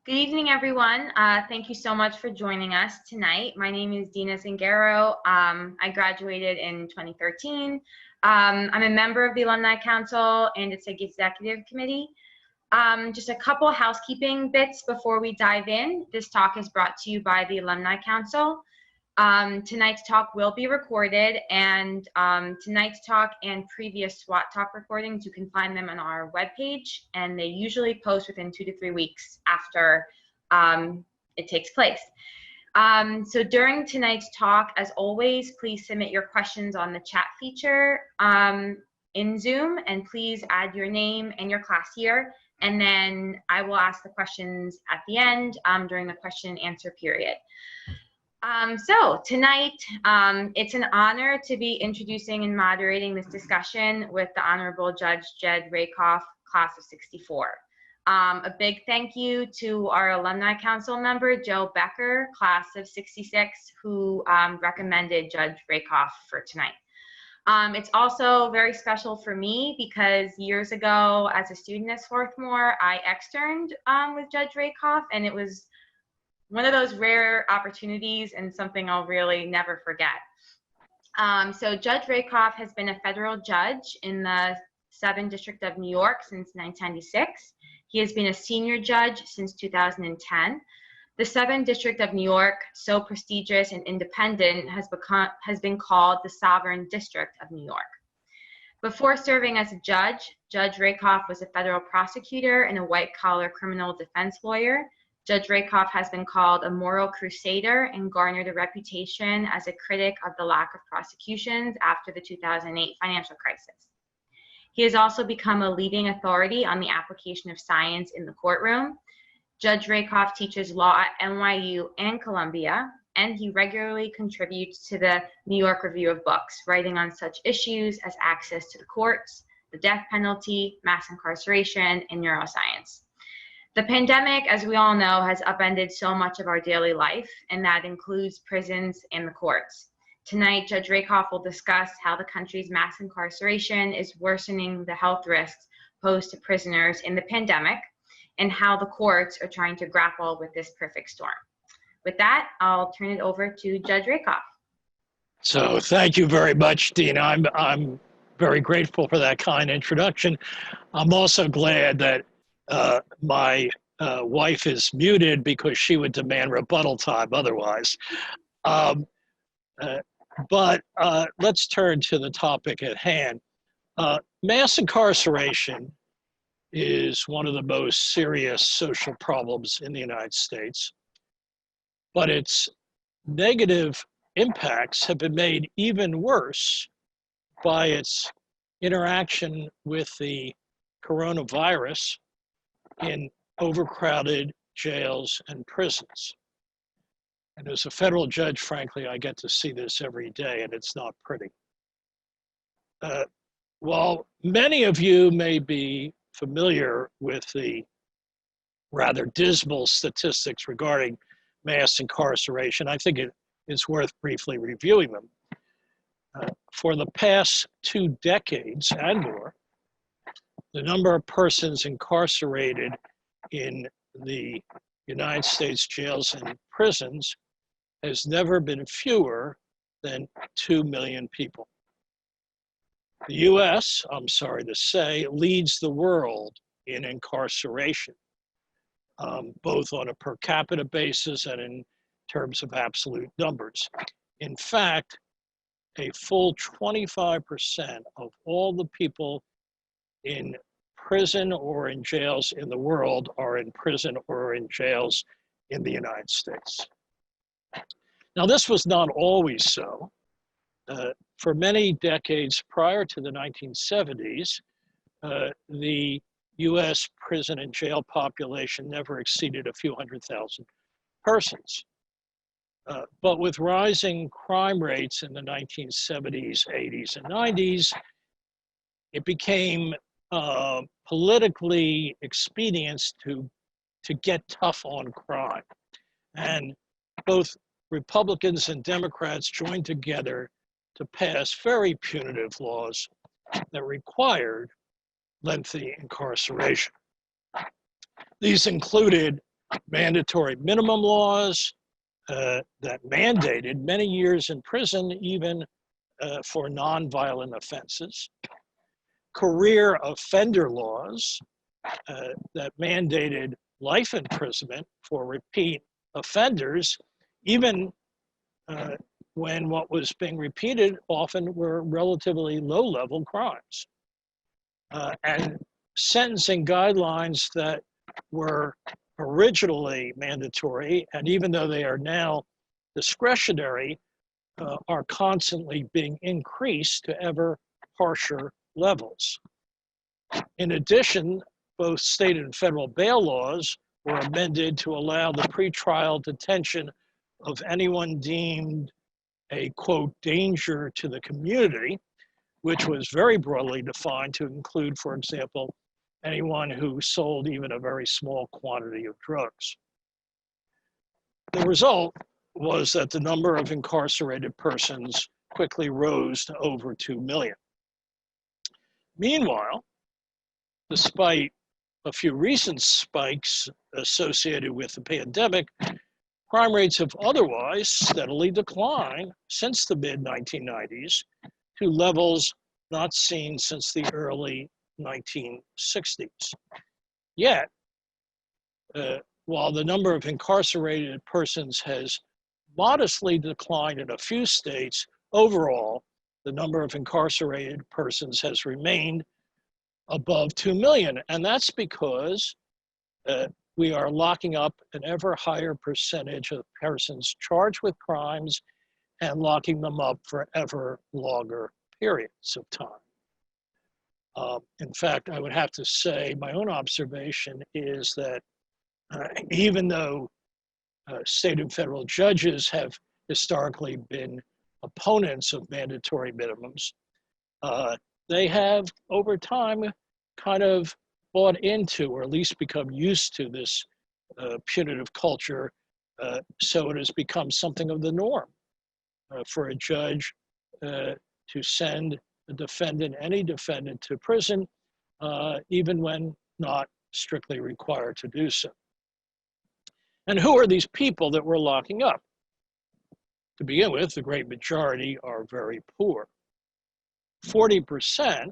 Good evening, everyone. Thank you so much for joining us tonight. My name is Dina Zingaro. I graduated in 2013. I'm a member of the Alumni Council and its executive committee. Just a couple housekeeping bits before we dive in. This talk is brought to you by the Alumni Council. Tonight's talk will be recorded, and tonight's talk and previous SwatTalk recordings, you can find them on our webpage, and they usually post within 2 to 3 weeks after it takes place. So during tonight's talk, as always, please submit your questions on the chat feature in Zoom, and please add your name and your class year, and then I will ask the questions at the end during the question and answer period. So tonight, it's an honor to be introducing and moderating this discussion with the Honorable Judge Jed Rakoff, class of '64. A big thank you to our Alumni Council member, Joe Becker, class of '66, who recommended Judge Rakoff for tonight. It's also very special for me because years ago, as a student at Swarthmore, I externed with Judge Rakoff, and it was one of those rare opportunities and something I'll really never forget. So Judge Rakoff has been a federal judge in the 7th District of New York since 1996. He has been a senior judge since 2010. The 7th District of New York, so prestigious and independent, has been called the Sovereign District of New York. Before serving as a judge, Judge Rakoff was a federal prosecutor and a white-collar criminal defense lawyer. Judge Rakoff has been called a moral crusader and garnered a reputation as a critic of the lack of prosecutions after the 2008 financial crisis. He has also become a leading authority on the application of science in the courtroom. Judge Rakoff teaches law at NYU and Columbia, and he regularly contributes to the New York Review of Books, writing on such issues as access to the courts, the death penalty, mass incarceration, and neuroscience. The pandemic, as we all know, has upended so much of our daily life, and that includes prisons and the courts. Tonight, Judge Rakoff will discuss how the country's mass incarceration is worsening the health risks posed to prisoners in the pandemic, and how the courts are trying to grapple with this perfect storm. With that, I'll turn it over to Judge Rakoff. So thank you very much, Dina. I'm very grateful for that kind introduction. I'm also glad that my wife is muted because she would demand rebuttal time otherwise. But let's turn to the topic at hand. Mass incarceration is one of the most serious social problems in the United States, but its negative impacts have been made even worse by its interaction with the coronavirus in overcrowded jails and prisons. And as a federal judge, frankly, I get to see this every day, and it's not pretty. While many of you may be familiar with the rather dismal statistics regarding mass incarceration, I think it is worth briefly reviewing them. For the past 2 decades and more, the number of persons incarcerated in the United States jails and prisons has never been fewer than 2 million people. The US, I'm sorry to say, leads the world in incarceration, both on a per capita basis and in terms of absolute numbers. In fact, a full 25% of all the people in prison or in jails in the world are in prison or in jails in the United States. Now, this was not always so. For many decades prior to the 1970s, the US prison and jail population never exceeded a few 100,000 persons. But with rising crime rates in the 1970s, 80s, and 90s, it became politically expedient to get tough on crime. And both Republicans and Democrats joined together to pass very punitive laws that required lengthy incarceration. These included mandatory minimum laws that mandated many years in prison, even for nonviolent offenses, career offender laws that mandated life imprisonment for repeat offenders, even when what was being repeated often were relatively low-level crimes, and sentencing guidelines that were originally mandatory, and even though they are now discretionary, are constantly being increased to ever harsher levels. In addition, both state and federal bail laws were amended to allow the pretrial detention of anyone deemed a, quote, danger to the community, which was very broadly defined to include, for example, anyone who sold even a very small quantity of drugs. The result was that the number of incarcerated persons quickly rose to over 2 million. Meanwhile, despite a few recent spikes associated with the pandemic, crime rates have otherwise steadily declined since the mid-1990s to levels not seen since the early 1960s. Yet, while the number of incarcerated persons has modestly declined in a few states, overall, the number of incarcerated persons has remained above 2 million. And that's because we are locking up an ever higher percentage of persons charged with crimes and locking them up for ever longer periods of time. In fact, I would have to say my own observation is that even though state and federal judges have historically been opponents of mandatory minimums, they have over time kind of bought into, or at least become used to, this punitive culture, so it has become something of the norm for a judge to send a defendant, any defendant, to prison, even when not strictly required to do so. And who are these people that we're locking up? To begin with, the great majority are very poor. 40%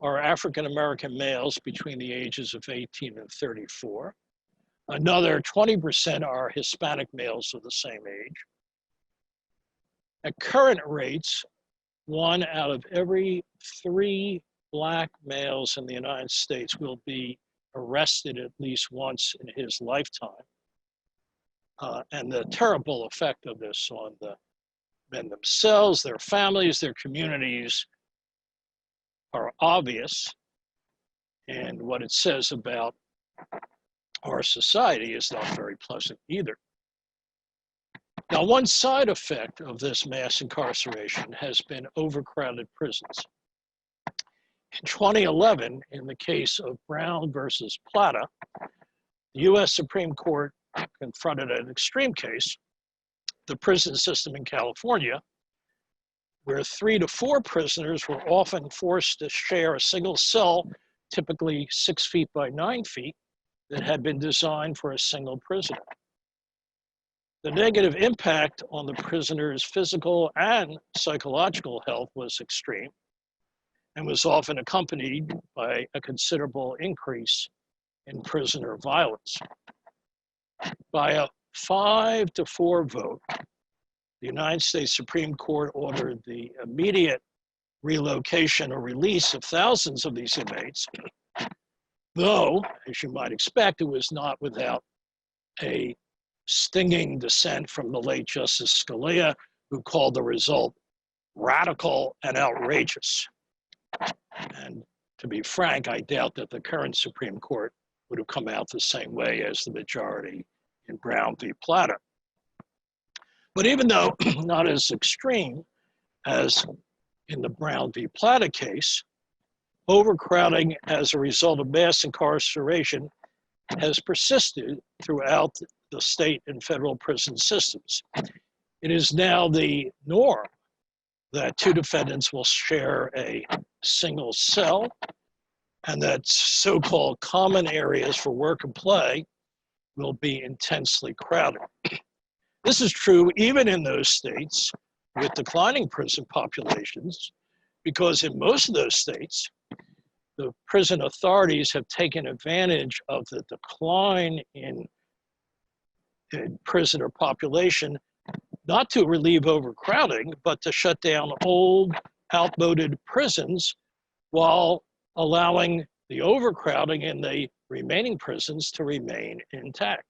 are African-American males between the ages of 18 and 34. Another 20% are Hispanic males of the same age. At current rates, 1 out of every 3 Black males in the United States will be arrested at least once in his lifetime. And the terrible effect of this on the men themselves, their families, their communities are obvious. And what it says about our society is not very pleasant either. Now, one side effect of this mass incarceration has been overcrowded prisons. In 2011, in the case of Brown versus Plata, the US Supreme Court confronted an extreme case, the prison system in California, where 3 to 4 prisoners were often forced to share a single cell, typically 6 feet by 9 feet, that had been designed for a single prisoner. The negative impact on the prisoner's physical and psychological health was extreme and was often accompanied by a considerable increase in prisoner violence. By a 5-4 vote, the United States Supreme Court ordered the immediate relocation or release of thousands of these inmates, though, as you might expect, it was not without a stinging dissent from the late Justice Scalia, who called the result radical and outrageous. And to be frank, I doubt that the current Supreme Court would have come out the same way as the majority in Brown v. Plata. But even though not as extreme as in the Brown v. Plata case, overcrowding as a result of mass incarceration has persisted throughout the state and federal prison systems. It is now the norm that 2 defendants will share a single cell, and that so-called common areas for work and play will be intensely crowded. This is true even in those states with declining prison populations, because in most of those states, the prison authorities have taken advantage of the decline in prisoner population, not to relieve overcrowding, but to shut down old, outmoded prisons while allowing the overcrowding in the remaining prisons to remain intact.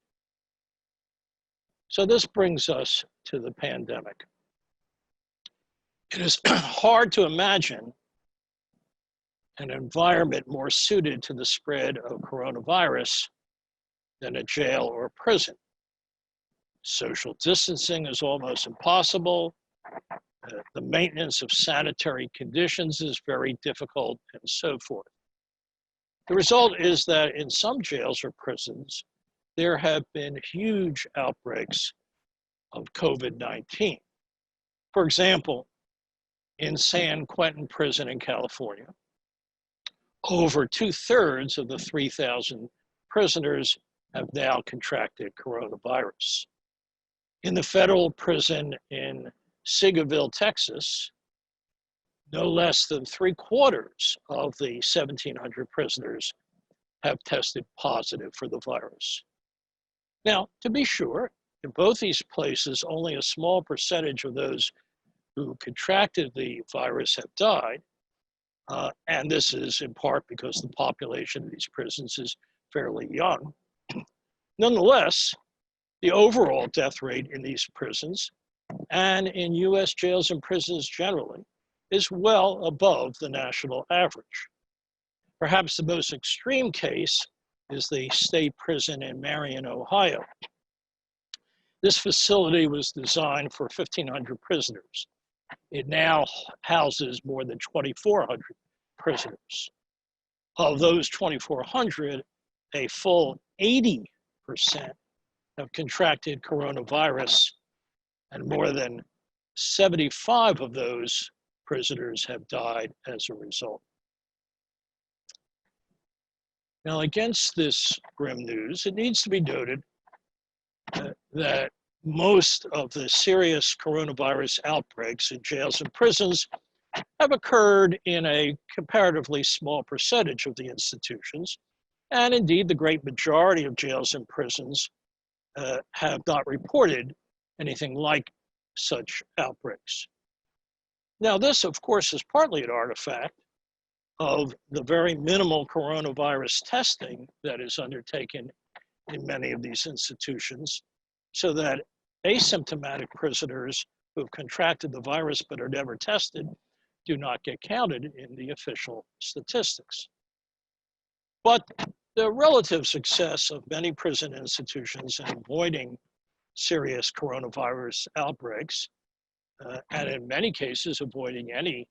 So this brings us to the pandemic. It is hard to imagine an environment more suited to the spread of coronavirus than a jail or prison. Social distancing is almost impossible. The maintenance of sanitary conditions is very difficult, and so forth. The result is that in some jails or prisons, there have been huge outbreaks of COVID-19. For example, in San Quentin Prison in California, over 2/3 of the 3,000 prisoners have now contracted coronavirus. In the federal prison in Seagoville, Texas, no less than 3/4 of the 1,700 prisoners have tested positive for the virus. Now, to be sure, in both these places, only a small percentage of those who contracted the virus have died. And this is in part because the population of these prisons is fairly young. Nonetheless, the overall death rate in these prisons and in US jails and prisons generally is well above the national average. Perhaps the most extreme case is the state prison in Marion, Ohio. This facility was designed for 1,500 prisoners. It now houses more than 2,400 prisoners. Of those 2,400, a full 80% have contracted coronavirus, and more than 75 of those prisoners have died as a result. Now, against this grim news, it needs to be noted that most of the serious coronavirus outbreaks in jails and prisons have occurred in a comparatively small percentage of the institutions. And indeed, the great majority of jails and prisons have not reported anything like such outbreaks. Now, this, of course, is partly an artifact of the very minimal coronavirus testing that is undertaken in many of these institutions, so that asymptomatic prisoners who have contracted the virus but are never tested do not get counted in the official statistics. But the relative success of many prison institutions in avoiding serious coronavirus outbreaks, and in many cases avoiding any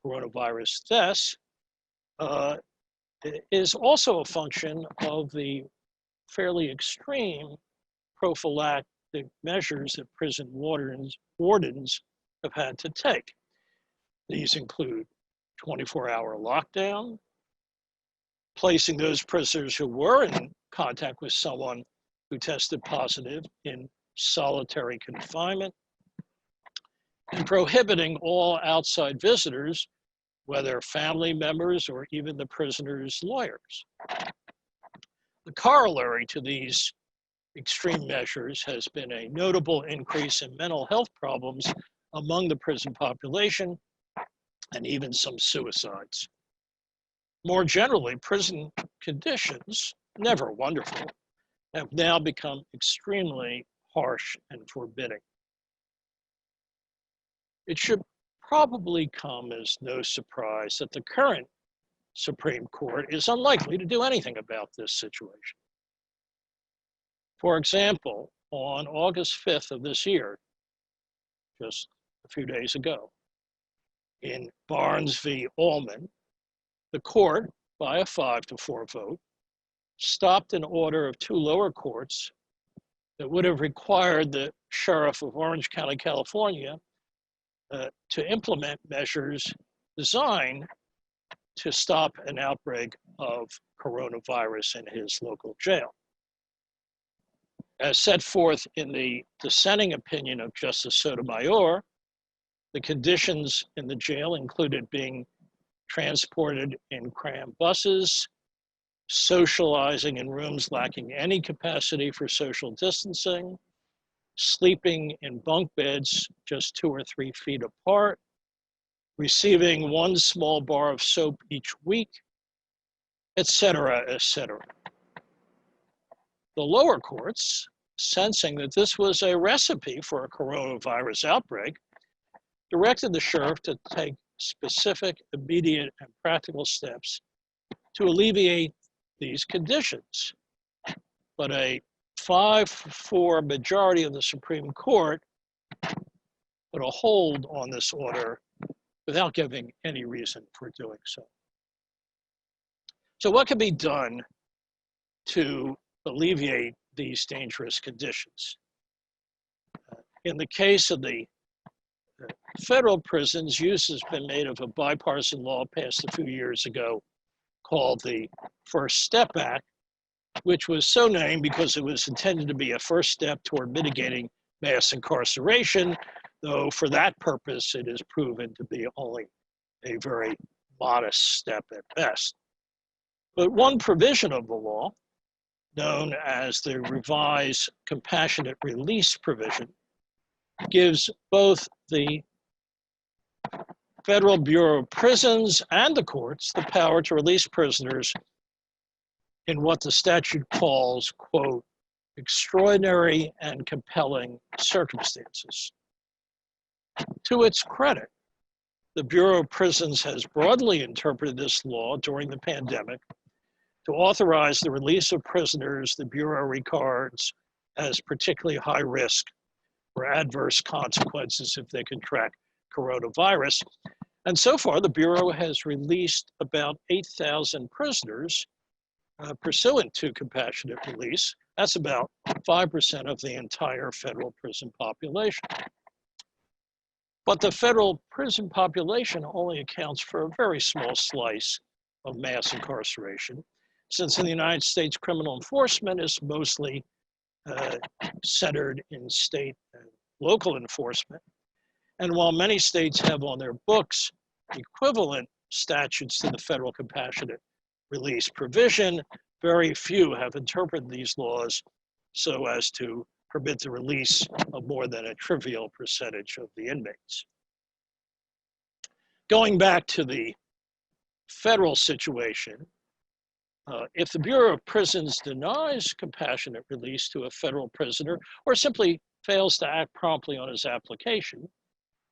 coronavirus deaths, is also a function of the fairly extreme prophylactic measures that prison wardens have had to take. These include 24-hour lockdown, placing those prisoners who were in contact with someone who tested positive in solitary confinement, and prohibiting all outside visitors, whether family members or even the prisoner's lawyers. The corollary to these extreme measures has been a notable increase in mental health problems among the prison population, and even some suicides. More generally, prison conditions, never wonderful, have now become extremely harsh and forbidding. It should probably come as no surprise that the current Supreme Court is unlikely to do anything about this situation. For example, on August 5th of this year, just a few days ago, in Barnes v. Allman, the court, by a 5-4 vote, stopped an order of two lower courts that would have required the sheriff of Orange County, California, to implement measures designed to stop an outbreak of coronavirus in his local jail. As set forth in the dissenting opinion of Justice Sotomayor, the conditions in the jail included being transported in crammed buses, socializing in rooms lacking any capacity for social distancing, sleeping in bunk beds just 2 or 3 feet apart, receiving 1 small bar of soap each week, etc., etc. The lower courts, sensing that this was a recipe for a coronavirus outbreak, directed the sheriff to take specific, immediate, and practical steps to alleviate these conditions. But a 5-4 majority of the Supreme Court put a hold on this order without giving any reason for doing so. So what can be done to alleviate these dangerous conditions? In the case of the federal prisons, use has been made of a bipartisan law passed a few years ago called the First Step Act, which was so named because it was intended to be a first step toward mitigating mass incarceration, though for that purpose it is proven to be only a very modest step at best. But one provision of the law, known as the revised compassionate release provision, gives both the Federal Bureau of Prisons and the courts the power to release prisoners in what the statute calls, quote, extraordinary and compelling circumstances. To its credit, the Bureau of Prisons has broadly interpreted this law during the pandemic to authorize the release of prisoners the Bureau regards as particularly high risk for adverse consequences if they contract coronavirus. And so far, the Bureau has released about 8,000 prisoners pursuant to compassionate release. That's about 5% of the entire federal prison population. But the federal prison population only accounts for a very small slice of mass incarceration, since in the United States, criminal enforcement is mostly centered in state and local enforcement. And while many states have on their books equivalent statutes to the federal compassionate release provision, very few have interpreted these laws so as to permit the release of more than a trivial percentage of the inmates. Going back to the federal situation, if the Bureau of Prisons denies compassionate release to a federal prisoner or simply fails to act promptly on his application,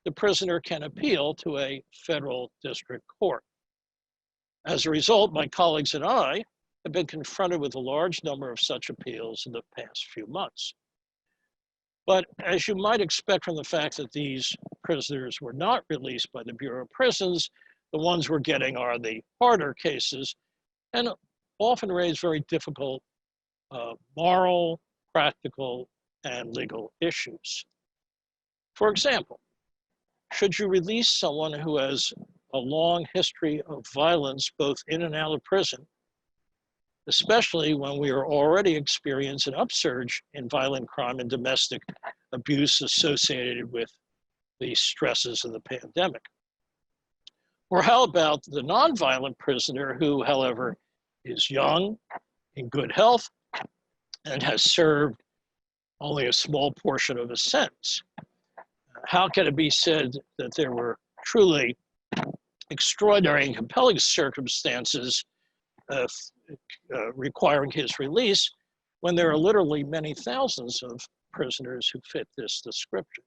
the prisoner can appeal to a federal district court. As a result, my colleagues and I have been confronted with a large number of such appeals in the past few months. But as you might expect from the fact that these prisoners were not released by the Bureau of Prisons, the ones we're getting are the harder cases and often raise very difficult moral, practical, and legal issues. For example, should you release someone who has a long history of violence both in and out of prison, especially when we are already experiencing an upsurge in violent crime and domestic abuse associated with the stresses of the pandemic? Or how about the nonviolent prisoner who, however, is young, in good health, and has served only a small portion of his sentence? How can it be said that there were truly extraordinary and compelling circumstances requiring his release when there are literally many thousands of prisoners who fit this description?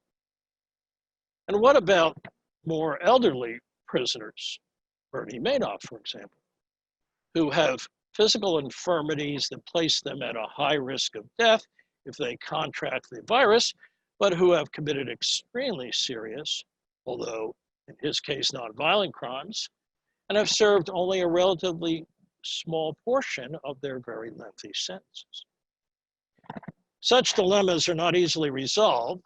And what about more elderly prisoners, Bernie Madoff, for example, who have physical infirmities that place them at a high risk of death if they contract the virus, but who have committed extremely serious, although in his case, nonviolent crimes, and have served only a relatively small portion of their very lengthy sentences. Such dilemmas are not easily resolved,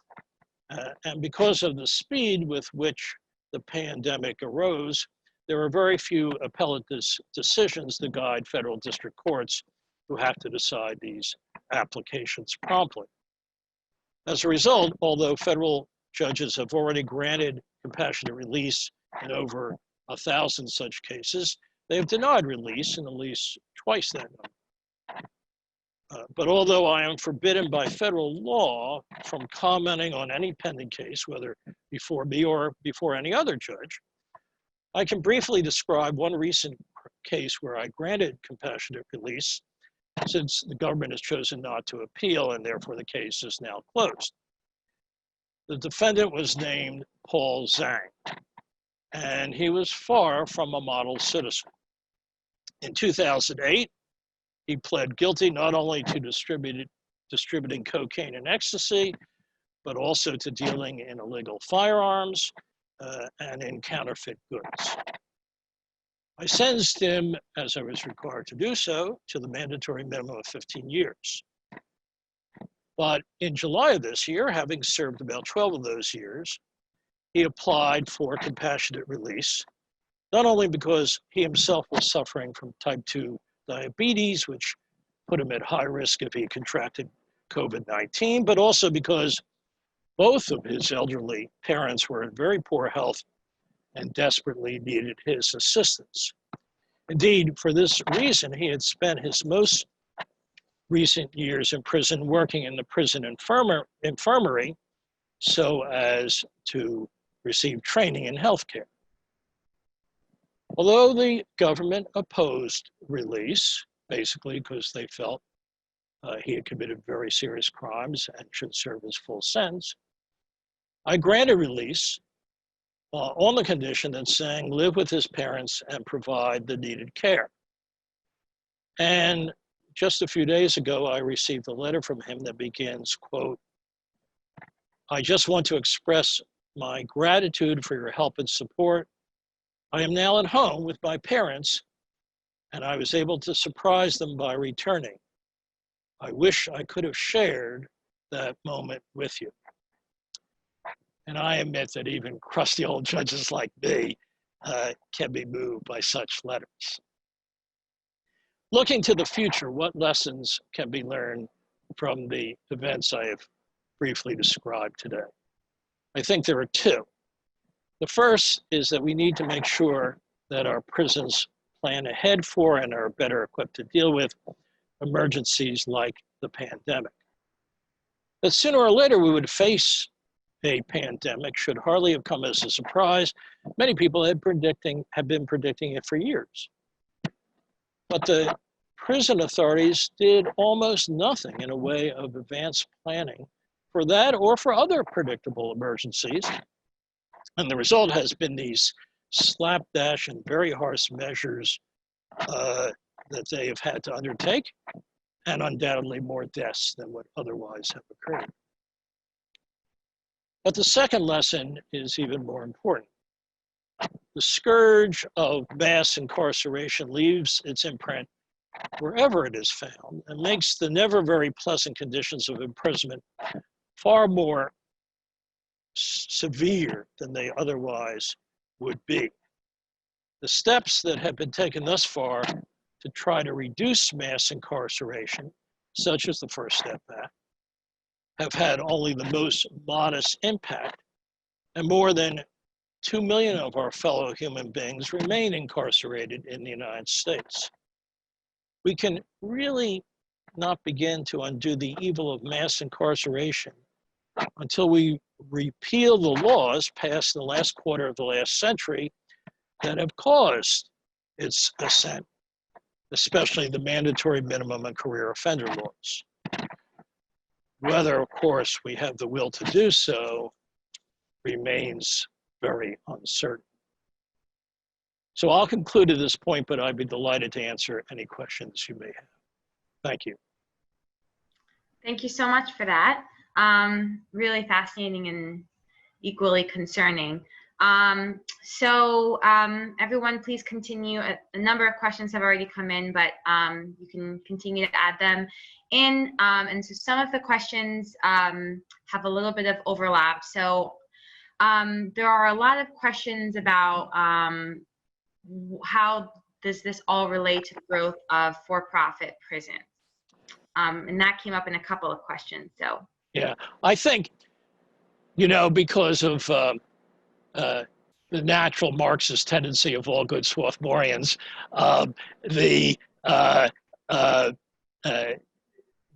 and because of the speed with which the pandemic arose, there are very few appellate decisions that guide federal district courts who have to decide these applications promptly. As a result, although federal judges have already granted compassionate release in over 1,000 such cases, they have denied release in at least twice that number. But although I am forbidden by federal law from commenting on any pending case, whether before me or before any other judge, I can briefly describe one recent case where I granted compassionate release, since the government has chosen not to appeal and therefore the case is now closed. The defendant was named Paul Zhang, and he was far from a model citizen. In 2008, he pled guilty not only to distributing cocaine and ecstasy, but also to dealing in illegal firearms and in counterfeit goods. I sentenced him, as I was required to do so, to the mandatory minimum of 15 years. But in July of this year, having served about 12 of those years, he applied for compassionate release, not only because he himself was suffering from type 2 diabetes, which put him at high risk if he contracted COVID-19, but also because both of his elderly parents were in very poor health and desperately needed his assistance. Indeed, for this reason, he had spent his most recent years in prison working in the prison infirmary so as to receive training in healthcare. Although the government opposed release, basically because they felt he had committed very serious crimes and should serve his full sentence, I granted release on the condition that Zhang live with his parents and provide the needed care. And just a few days ago, I received a letter from him that begins, quote, "I just want to express my gratitude for your help and support. I am now at home with my parents, and I was able to surprise them by returning. I wish I could have shared that moment with you." And I admit that even crusty old judges like me can be moved by such letters. Looking to the future, what lessons can be learned from the events I have briefly described today? I think there are two. The first is that we need to make sure that our prisons plan ahead for and are better equipped to deal with emergencies like the pandemic. That sooner or later we would face a pandemic should hardly have come as a surprise. Many people have been predicting it for years. But the prison authorities did almost nothing in a way of advanced planning for that or for other predictable emergencies. And the result has been these slapdash and very harsh measures that they have had to undertake, and undoubtedly more deaths than would otherwise have occurred. But the second lesson is even more important. The scourge of mass incarceration leaves its imprint wherever it is found and makes the never very pleasant conditions of imprisonment far more severe than they otherwise would be. The steps that have been taken thus far to try to reduce mass incarceration, such as the First Step Act, have had only the most modest impact, and more than 2 million of our fellow human beings remain incarcerated in the United States. We can really not begin to undo the evil of mass incarceration until we repeal the laws passed in the last quarter of the last century that have caused its ascent, especially the mandatory minimum and career offender laws. Whether, of course, we have the will to do so remains very uncertain. So I'll conclude at this point, but I'd be delighted to answer any questions you may have. Thank you. Thank you so much for that. Really fascinating and equally concerning. Everyone, please continue. A number of questions have already come in, but you can continue to add them in. And so some of the questions have a little bit of overlap. So there are a lot of questions about how does this all relate to the growth of for-profit prisons? And that came up in a couple of questions. So Yeah, I think, because of the natural Marxist tendency of all good Swarthmoreans, the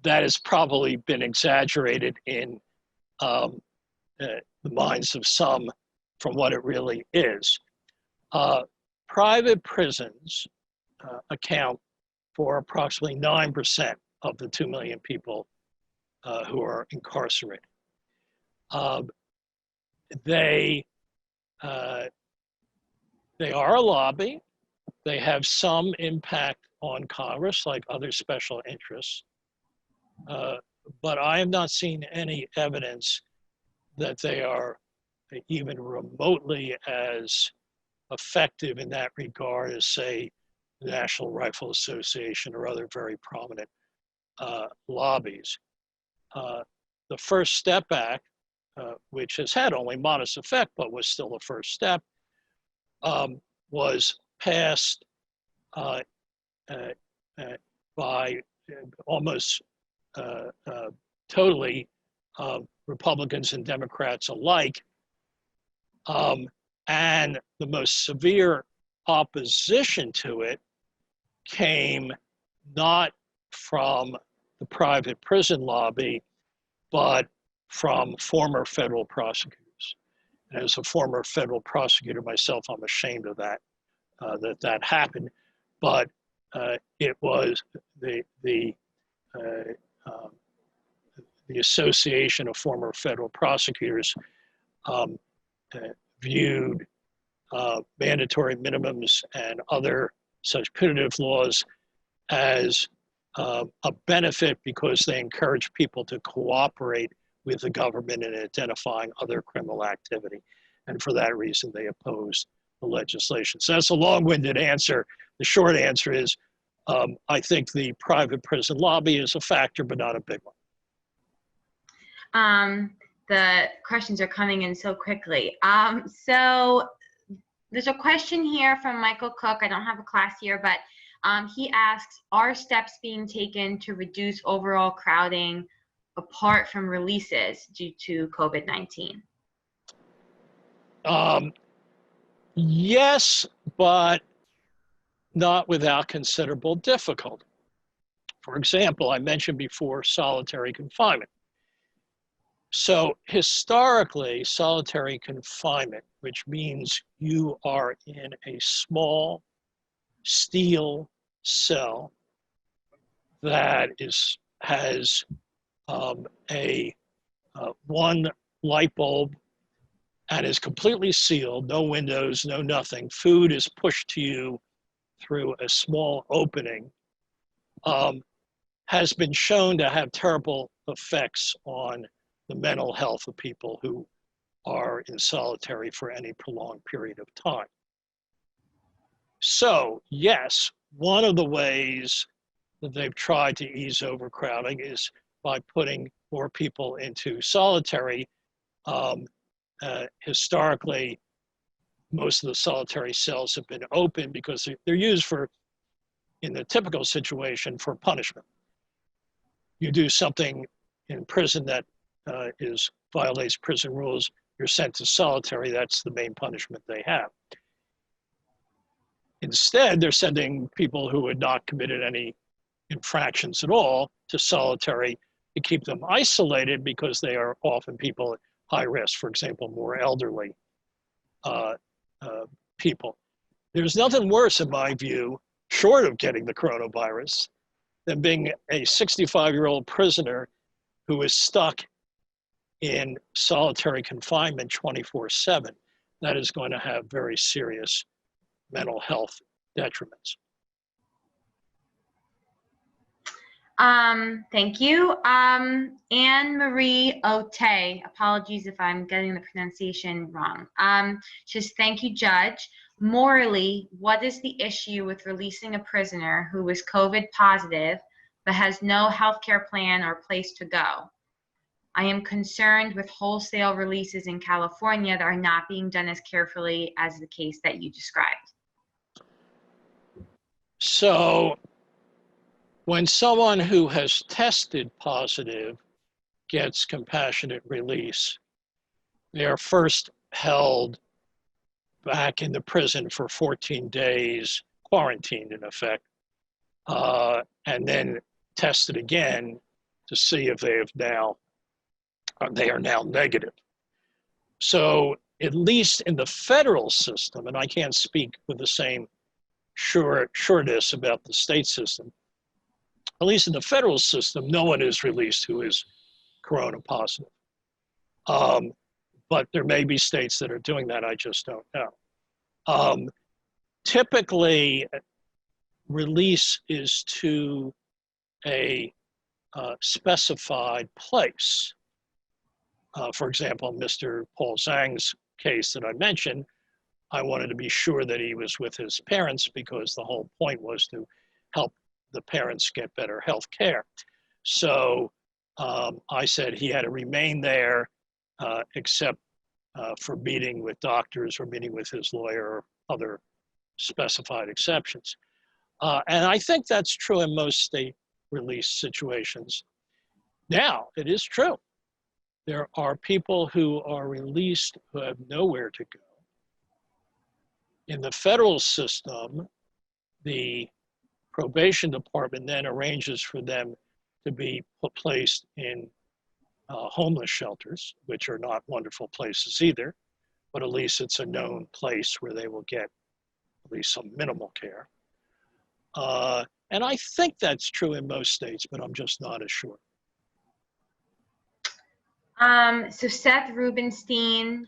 that has probably been exaggerated in the minds of some from what it really is. Private prisons account for approximately 9% of the 2 million people who are incarcerated. They are a lobby. They have some impact on Congress, like other special interests. But I have not seen any evidence that they are even remotely as effective in that regard as, say, the National Rifle Association or other very prominent lobbies. The First Step Act, which has had only modest effect, but was still a first step, was passed by almost totally Republicans and Democrats alike. And the most severe opposition to it came not from the private prison lobby, but from former federal prosecutors. And as a former federal prosecutor myself, I'm ashamed of that, that happened. But it was the Association of Former Federal Prosecutors viewed mandatory minimums and other such punitive laws as a benefit because they encourage people to cooperate with the government in identifying other criminal activity. And for that reason, they opposed the legislation. So that's a long-winded answer. The short answer is, I think the private prison lobby is a factor, but not a big one. The questions are coming in so quickly. So there's a question here from Michael Cook. I don't have a class here, but he asks, are steps being taken to reduce overall crowding apart from releases due to COVID-19? Yes, but not without considerable difficulty. For example, I mentioned before solitary confinement. So historically, solitary confinement, which means you are in a small steel cell that has one light bulb and is completely sealed, no windows, no nothing. Food is pushed to you through a small opening, has been shown to have terrible effects on the mental health of people who are in solitary for any prolonged period of time. So yes, one of the ways that they've tried to ease overcrowding is by putting more people into solitary. Historically, most of the solitary cells have been open because they're used for, in the typical situation, for punishment. You do something in prison that violates prison rules, you're sent to solitary, that's the main punishment they have. Instead, they're sending people who had not committed any infractions at all to solitary to keep them isolated because they are often people at high risk, for example, more elderly people. There's nothing worse, in my view, short of getting the coronavirus, than being a 65-year-old prisoner who is stuck in solitary confinement 24/7. That is going to have very serious mental health detriments. Thank you. Anne-Marie Ote, apologies if I'm getting the pronunciation wrong. Just thank you, Judge. Morally, what is the issue with releasing a prisoner who was COVID positive but has no healthcare plan or place to go? I am concerned with wholesale releases in California that are not being done as carefully as the case that you described. So when someone who has tested positive gets compassionate release, they are first held back in the prison for 14 days, quarantined in effect, and then tested again to see if they are now negative. So at least in the federal system, and I can't speak with the same sureness about the state system, at least in the federal system, no one is released who is corona positive. But there may be states that are doing that, I just don't know. Typically, release is to a specified place. For example, Mr. Paul Zhang's case that I mentioned, I wanted to be sure that he was with his parents because the whole point was to help the parents get better health care. So I said he had to remain there except for meeting with doctors or meeting with his lawyer or other specified exceptions. And I think that's true in most state release situations. Now, it is true. There are people who are released who have nowhere to go. In the federal system, the probation department then arranges for them to be placed in homeless shelters, which are not wonderful places either, but at least it's a known place where they will get at least some minimal care. And I think that's true in most states, but I'm just not as sure. So Seth Rubenstein,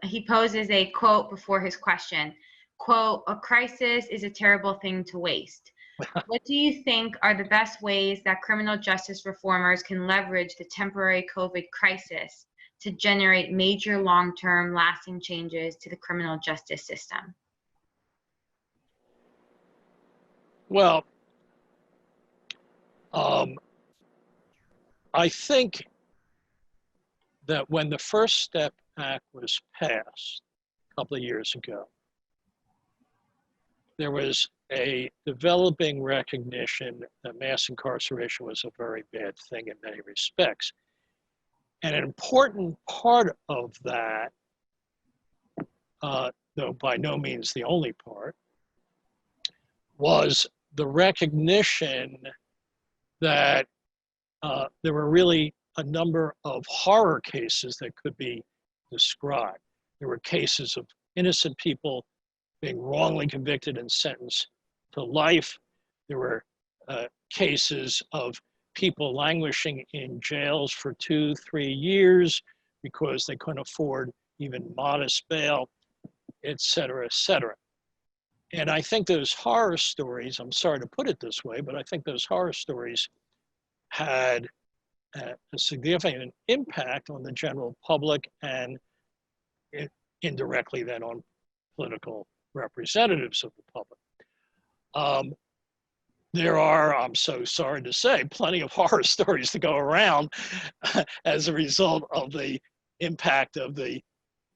he poses a quote before his question. Quote, "A crisis is a terrible thing to waste." What do you think are the best ways that criminal justice reformers can leverage the temporary COVID crisis to generate major long-term lasting changes to the criminal justice system? Well, I think that when the First Step Act was passed a couple of years ago, there was a developing recognition that mass incarceration was a very bad thing in many respects. And an important part of that, though by no means the only part, was the recognition that there were really a number of horror cases that could be described. There were cases of innocent people being wrongly convicted and sentenced to life. There were cases of people languishing in jails for 2-3 years because they couldn't afford even modest bail, et cetera, et cetera. And I think those horror stories, I'm sorry to put it this way, but I think those horror stories had a significant impact on the general public and indirectly then on political representatives of the public. There are, I'm so sorry to say, plenty of horror stories to go around as a result of the impact of the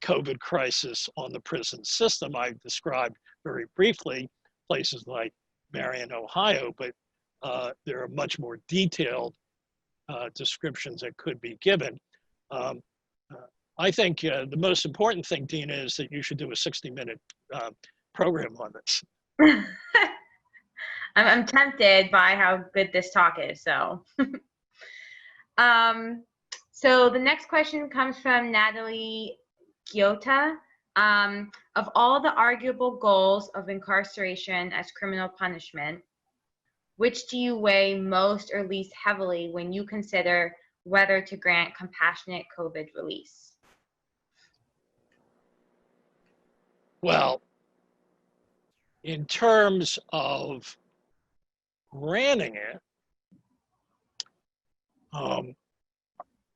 COVID crisis on the prison system. I've described very briefly places like Marion, Ohio, but there are much more detailed descriptions that could be given. I think the most important thing, Dina, is that you should do a 60-minute program on this. I'm tempted by how good this talk is, so. So the next question comes from Natalie Giotta. Of all the arguable goals of incarceration as criminal punishment, which do you weigh most or least heavily when you consider whether to grant compassionate COVID release? Well, in terms of granting it,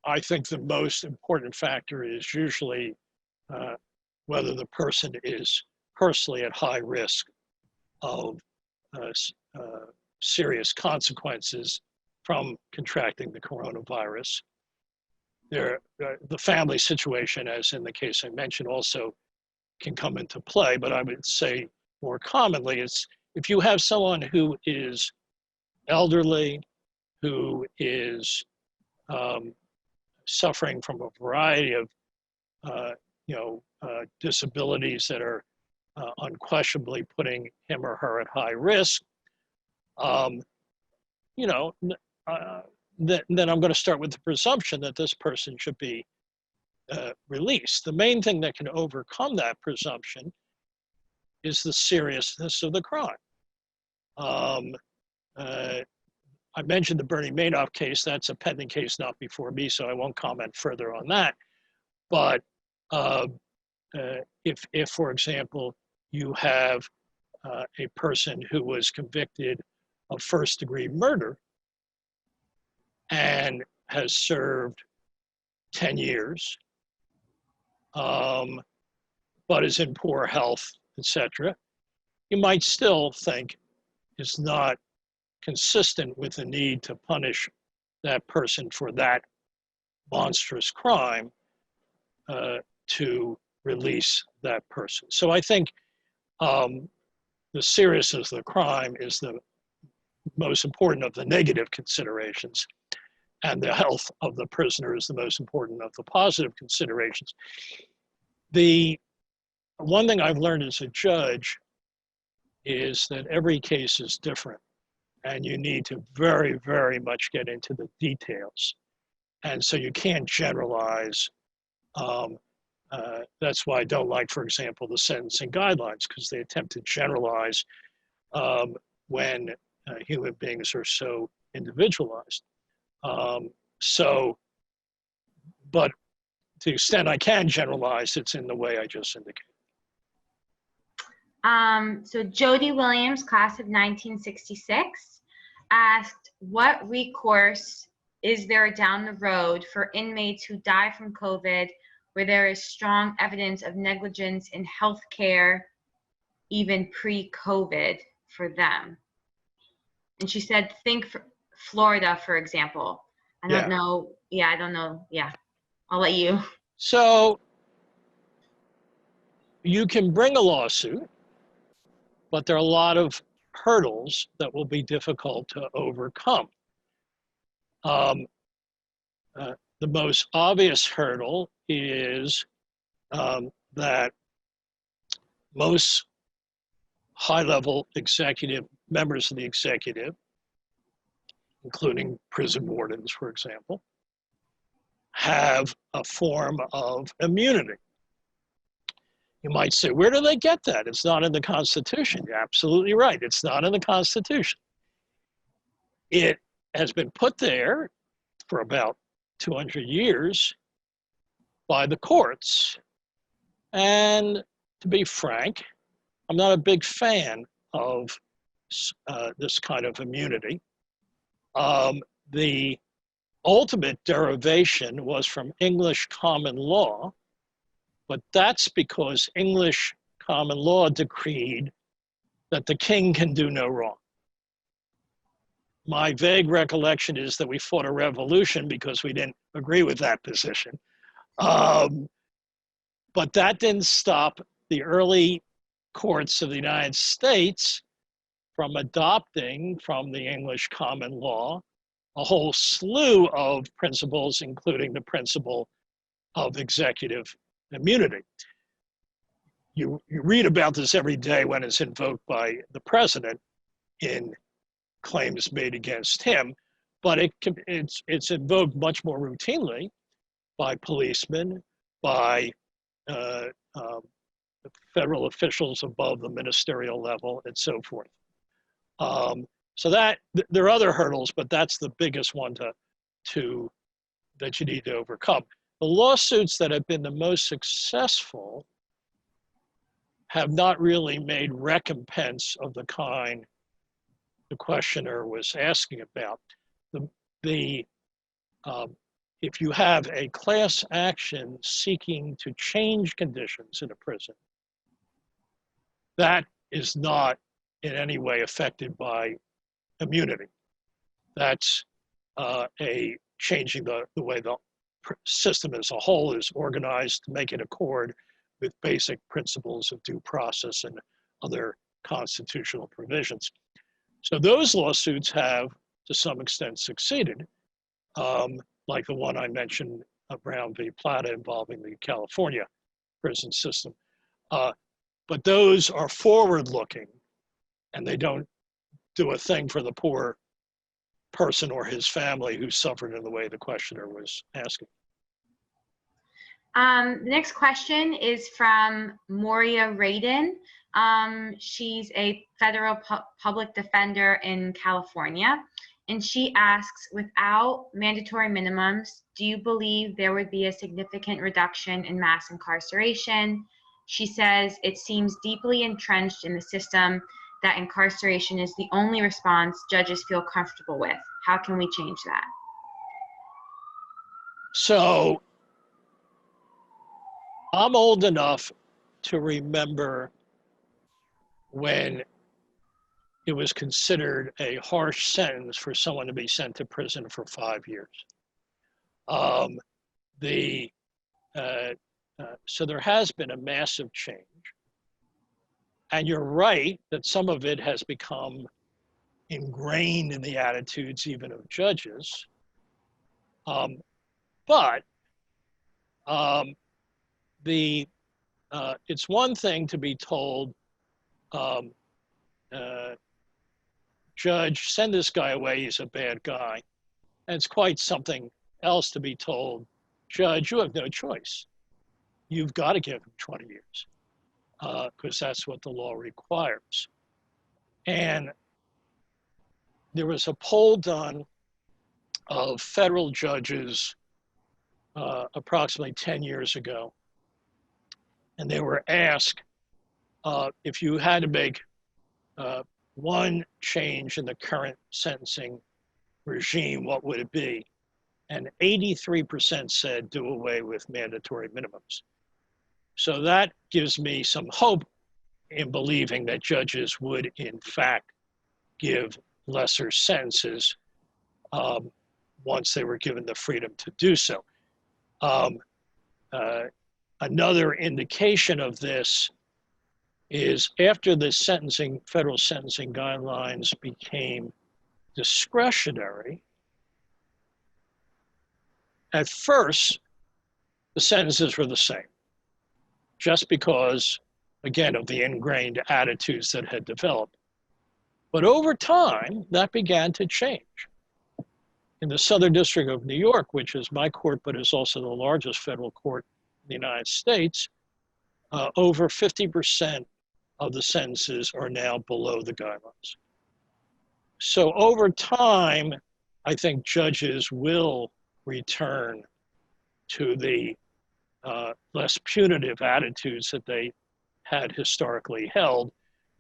I think the most important factor is usually whether the person is personally at high risk of serious consequences from contracting the coronavirus. The family situation, as in the case I mentioned, also can come into play, but I would say more commonly if you have someone who is elderly, who is suffering from a variety of disabilities that are unquestionably putting him or her at high risk, then I'm going to start with the presumption that this person should be released. The main thing that can overcome that presumption is the seriousness of the crime. I mentioned the Bernie Madoff case. That's a pending case, not before me, so I won't comment further on that. But if, for example, you have a person who was convicted of first-degree murder and has served 10 years, but is in poor health, etc., you might still think it's not consistent with the need to punish that person for that monstrous crime to release that person. So I think the seriousness of the crime is the most important of the negative considerations, and the health of the prisoner is the most important of the positive considerations. The one thing I've learned as a judge is that every case is different, and you need to very, very much get into the details. And so you can't generalize. That's why I don't like, for example, the sentencing guidelines, because they attempt to generalize when human beings are so individualized. But to the extent I can generalize, it's in the way I just indicated. So Jody Williams, class of 1966, asked, what recourse is there down the road for inmates who die from COVID where there is strong evidence of negligence in healthcare, even pre-COVID for them? And she said, think for Florida, for example. I don't know. Yeah, I don't know. Yeah, I'll let you. So you can bring a lawsuit, but there are a lot of hurdles that will be difficult to overcome. The most obvious hurdle is that most high-level executive members of the executive, including prison wardens, for example, have a form of immunity. You might say, where do they get that? It's not in the Constitution. You're absolutely right. It's not in the Constitution. It has been put there for about 200 years by the courts. And to be frank, I'm not a big fan of this kind of immunity. The ultimate derivation was from English common law, but that's because English common law decreed that the king can do no wrong. My vague recollection is that we fought a revolution because we didn't agree with that position. But that didn't stop the early courts of the United States from adopting from the English common law a whole slew of principles, including the principle of executive immunity. You read about this every day when it's invoked by the president in claims made against him, but it's invoked much more routinely by policemen, by federal officials above the ministerial level, and so forth. So that there are other hurdles, but that's the biggest one that you need to overcome. The lawsuits that have been the most successful have not really made recompense of the kind the questioner was asking about. If you have a class action seeking to change conditions in a prison, that is not in any way affected by immunity. That's changing the way the system as a whole is organized to make it accord with basic principles of due process and other constitutional provisions. So those lawsuits have, to some extent, succeeded, like the one I mentioned, Brown v. Plata, involving the California prison system. But those are forward-looking, and they don't do a thing for the poor person or his family who suffered in the way the questioner was asking. The next question is from Moria Radin. She's a federal public defender in California, and she asks, without mandatory minimums, do you believe there would be a significant reduction in mass incarceration? She says it seems deeply entrenched in the system that incarceration is the only response judges feel comfortable with. How can we change that? So I'm old enough to remember when it was considered a harsh sentence for someone to be sent to prison for 5 years. So there has been a massive change. And you're right that some of it has become ingrained in the attitudes even of judges. But it's one thing to be told, judge, send this guy away, he's a bad guy. And it's quite something else to be told, judge, you have no choice. You've got to give him 20 years because that's what the law requires. And there was a poll done of federal judges approximately 10 years ago. And they were asked if you had to make one change in the current sentencing regime, what would it be? And 83% said do away with mandatory minimums. So that gives me some hope in believing that judges would, in fact, give lesser sentences once they were given the freedom to do so. Another indication of this is after the federal sentencing guidelines became discretionary, at first, the sentences were the same, just because, again, of the ingrained attitudes that had developed. But over time, that began to change. In the Southern District of New York, which is my court, but is also the largest federal court in the United States, over 50% of the sentences are now below the guidelines. So over time, I think judges will return to the less punitive attitudes that they had historically held,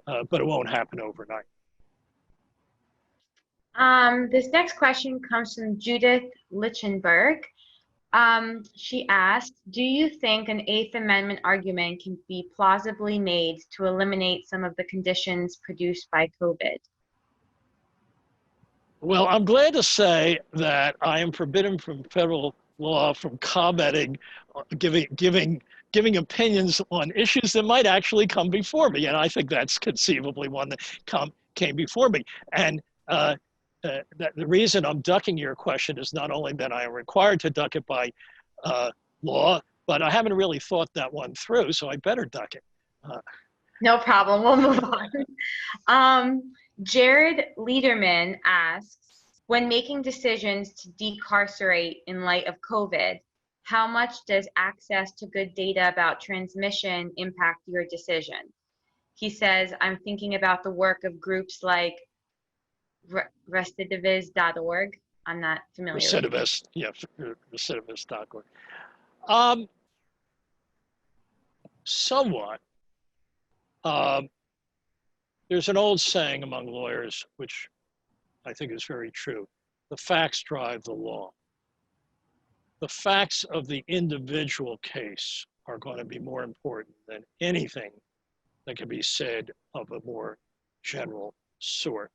but it won't happen overnight. This next question comes from Judith Lichtenberg. She asked, do you think an Eighth Amendment argument can be plausibly made to eliminate some of the conditions produced by COVID? Well, I'm glad to say that I am forbidden from federal law from commenting, giving opinions on issues that might actually come before me. And I think that's conceivably one that came before me. And the reason I'm ducking your question is not only that I am required to duck it by law, but I haven't really thought that one through, so I better duck it. No problem, we'll move on. Jared Liederman asks, when making decisions to decarcerate in light of COVID, how much does access to good data about transmission impact your decision? He says, I'm thinking about the work of groups like recidivists.org. I'm not familiar with it. Yeah, recidivist.org. Somewhat. There's an old saying among lawyers, which I think is very true. The facts drive the law. The facts of the individual case are going to be more important than anything that can be said of a more general sort.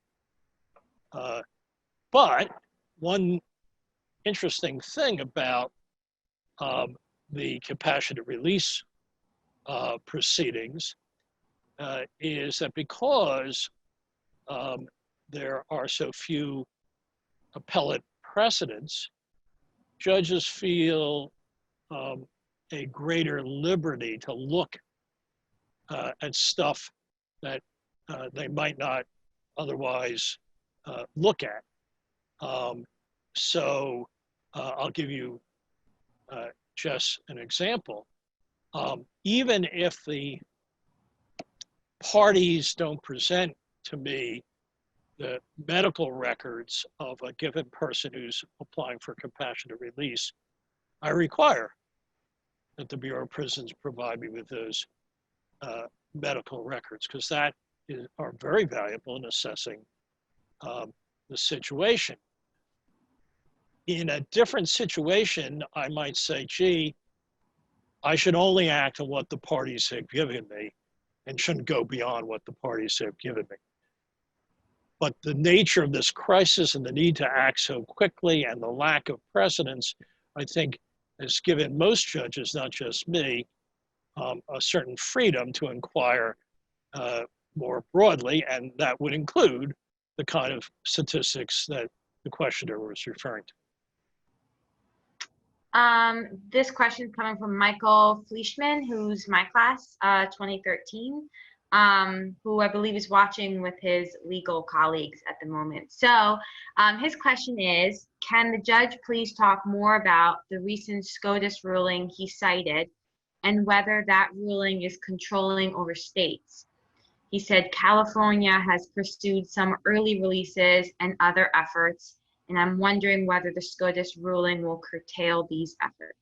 But one interesting thing about the compassionate release proceedings is that because there are so few appellate precedents, judges feel a greater liberty to look at stuff that they might not otherwise look at. So I'll give you just an example. Even if the parties don't present to me the medical records of a given person who's applying for compassionate release, I require that the Bureau of Prisons provide me with those medical records, because that are very valuable in assessing the situation. In a different situation, I might say, gee, I should only act on what the parties have given me and shouldn't go beyond what the parties have given me. But the nature of this crisis and the need to act so quickly and the lack of precedence, I think, has given most judges, not just me, a certain freedom to inquire more broadly, and that would include the kind of statistics that the questioner was referring to. This question is coming from Michael Fleischman, who's my class, 2013, who I believe is watching with his legal colleagues at the moment. So his question is, can the judge please talk more about the recent SCOTUS ruling he cited and whether that ruling is controlling over states? He said California has pursued some early releases and other efforts, and I'm wondering whether the SCOTUS ruling will curtail these efforts.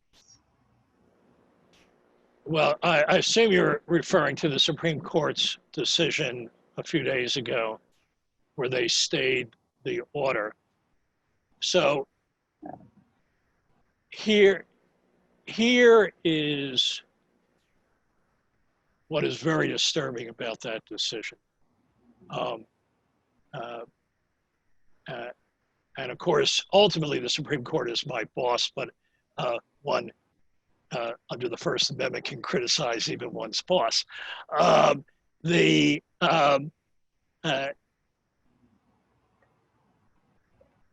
Well, I assume you're referring to the Supreme Court's decision a few days ago where they stayed the order. So here is what is very disturbing about that decision. And of course, ultimately, the Supreme Court is my boss, but one under the First Amendment can criticize even one's boss. The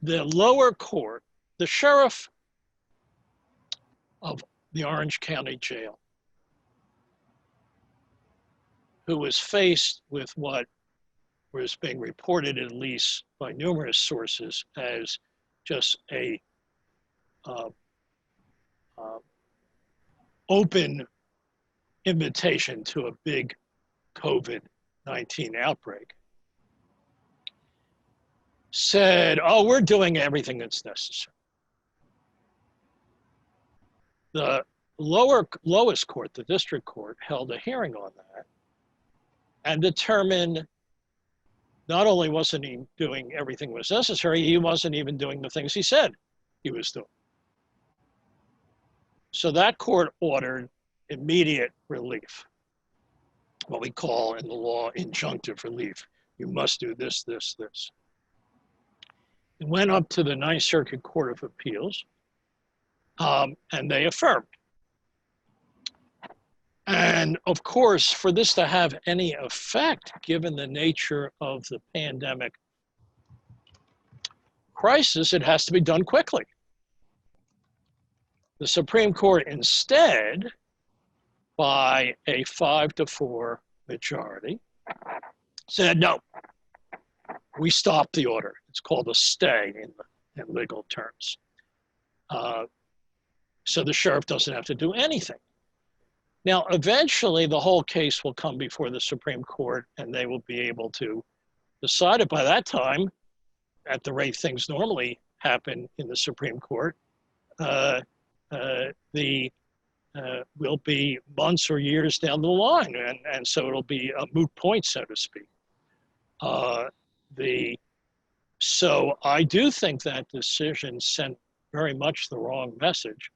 lower court, the sheriff of the Orange County Jail, who was faced with what was being reported, at least by numerous sources, as just a open invitation to a big COVID-19 outbreak, said, oh, we're doing everything that's necessary. The lowest court, the district court, held a hearing on that and determined not only wasn't he doing everything that was necessary, he wasn't even doing the things he said he was doing. So that court ordered immediate relief, what we call in the law injunctive relief. You must do this, this, this. It went up to the Ninth Circuit Court of Appeals, and they affirmed. And of course, for this to have any effect, given the nature of the pandemic crisis, it has to be done quickly. The Supreme Court instead, by a 5-4 majority, said, no, we stopped the order. It's called a stay in legal terms. So the sheriff doesn't have to do anything. Now, eventually, the whole case will come before the Supreme Court, and they will be able to decide it. By that time, at the rate things normally happen in the Supreme Court, will be months or years down the line, and so it'll be a moot point, so to speak. So I do think that decision sent very much the wrong message.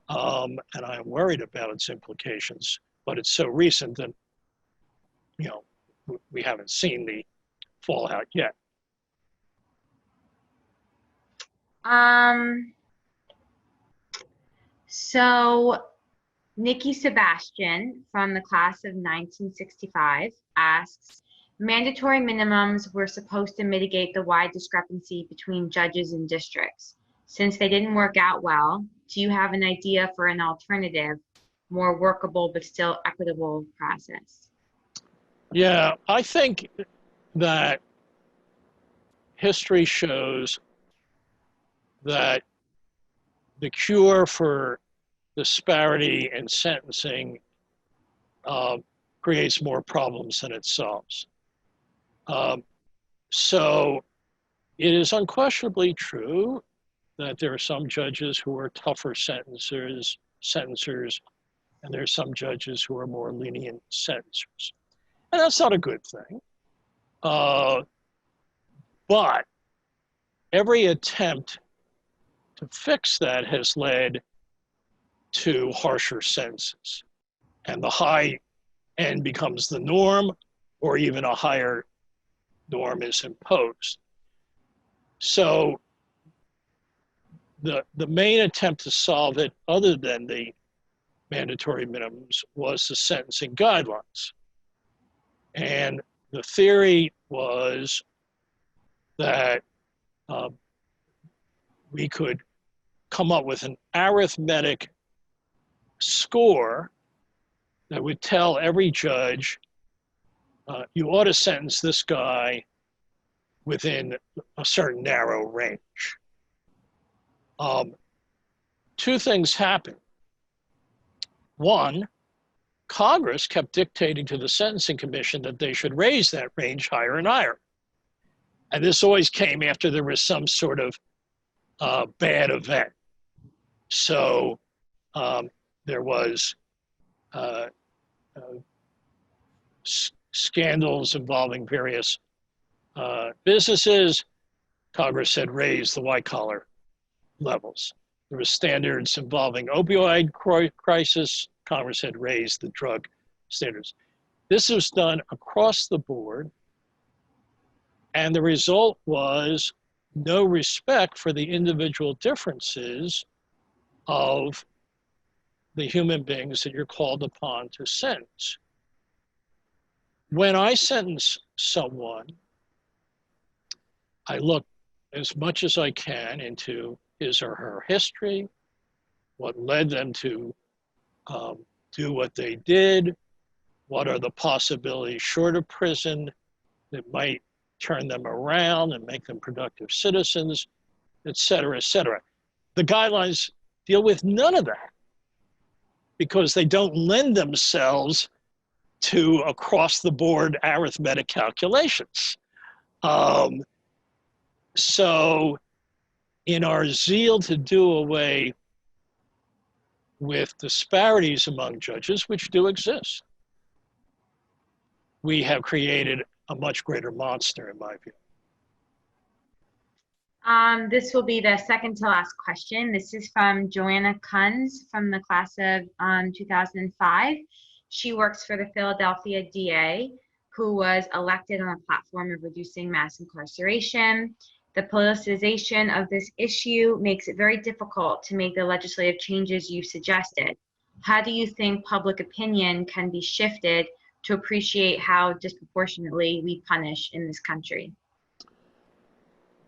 And I'm worried about its implications, but it's so recent that, you know, we haven't seen the fallout yet. So Nikki Sebastian from the class of 1965 asks, mandatory minimums were supposed to mitigate the wide discrepancy between judges and districts. Since they didn't work out well, do you have an idea for an alternative, more workable but still equitable process? Yeah, I think that history shows that the cure for disparity in sentencing creates more problems than it solves. So it is unquestionably true that there are some judges who are tougher sentencers, and there are some judges who are more lenient sentencers. And that's not a good thing. But every attempt to fix that has led to harsher sentences. And the high end becomes the norm, or even a higher norm is imposed. So the main attempt to solve it, other than the mandatory minimums, was the sentencing guidelines. And the theory was that we could come up with an arithmetic score that would tell every judge, you ought to sentence this guy within a certain narrow range. Two things happened. One, Congress kept dictating to the Sentencing Commission that they should raise that range higher and higher. And this always came after there was some sort of bad event. So there was scandals involving various businesses. Congress said raise the white collar levels. There were standards involving opioid crisis. Congress had raised the drug standards. This was done across the board, and the result was no respect for the individual differences of the human beings that you're called upon to sentence. When I sentence someone, I look as much as I can into his or her history, what led them to do what they did, what are the possibilities short of prison that might turn them around and make them productive citizens, et cetera, et cetera. The guidelines deal with none of that because they don't lend themselves to across-the-board arithmetic calculations. So in our zeal to do away with disparities among judges, which do exist, we have created a much greater monster, in my view. This will be the second to last question. This is from Joanna Kunz from the class of 2005. She works for the Philadelphia DA, who was elected on a platform of reducing mass incarceration. The politicization of this issue makes it very difficult to make the legislative changes you suggested. How do you think public opinion can be shifted to appreciate how disproportionately we punish in this country?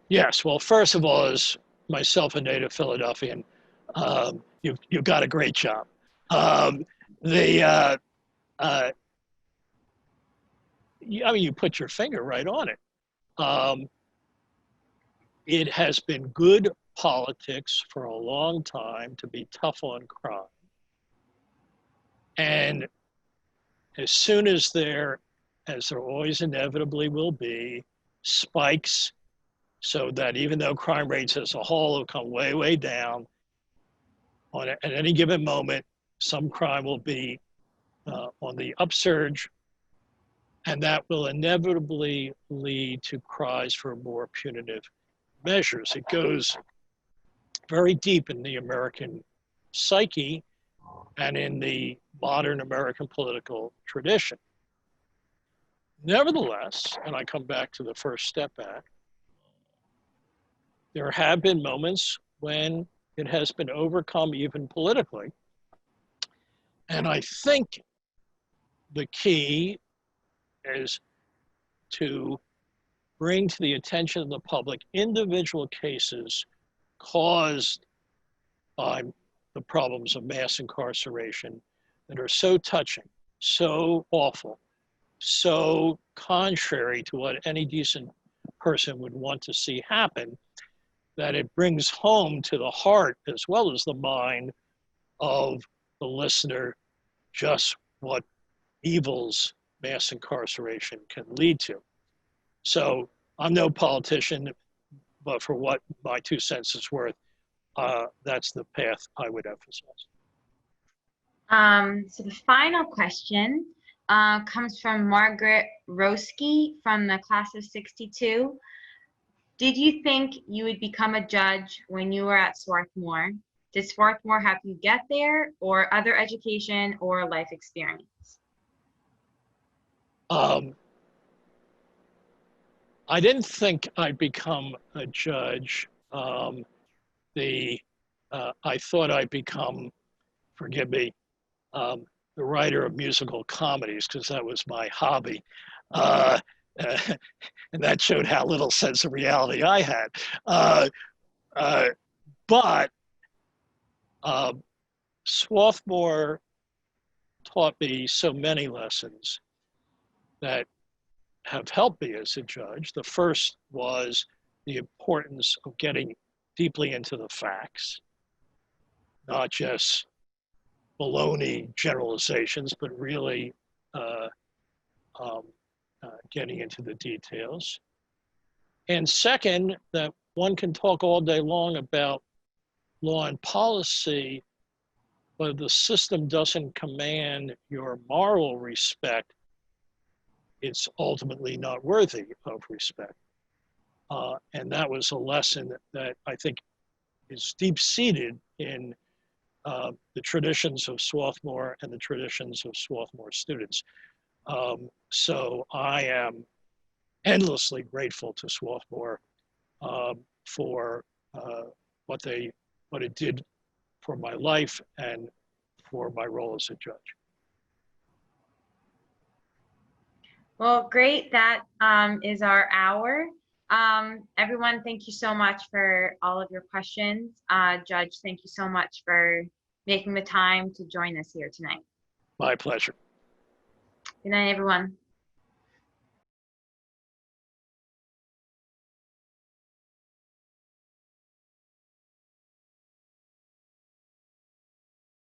Yes, well, first of all, as myself a native Philadelphian, you've got a great job. I mean, you put your finger right on it. It has been good politics for a long time to be tough on crime. And as soon as there always inevitably will be, spikes, so that even though crime rates as a whole have come way, way down, at any given moment, some crime will be on the upsurge, and that will inevitably lead to cries for more punitive measures. It goes very deep in the American psyche and in the modern American political tradition. Nevertheless, and I come back to the First Step Act, there have been moments when it has been overcome even politically, And I think the key is to bring to the attention of the public individual cases caused by the problems of mass incarceration that are so touching, so awful, so contrary to what any decent person would want to see happen, that it brings home to the heart as well as the mind of the listener just what evils mass incarceration can lead to. So I'm no politician, but for what my 2 cents is worth, that's the path I would emphasize. So the final question comes from Margaret Roski from the class of 62. Did you think you would become a judge when you were at Swarthmore? Did Swarthmore help you get there, or other education or life experience? I didn't think I'd become a judge. I thought I'd become, forgive me, the writer of musical comedies, because that was my hobby. And that showed how little sense of reality I had. But Swarthmore taught me so many lessons that have helped me as a judge. The first was the importance of getting deeply into the facts, not just baloney generalizations, but really getting into the details. And second, that one can talk all day long about law and policy, but if the system doesn't command your moral respect, it's ultimately not worthy of respect. And that was a lesson that I think is deep-seated in the traditions of Swarthmore and the traditions of Swarthmore students. So I am endlessly grateful to Swarthmore for what it did for my life and for my role as a judge. Well, great. That is our hour. Everyone, thank you so much for all of your questions. Judge, thank you so much for making the time to join us here tonight. My pleasure. Good night, everyone.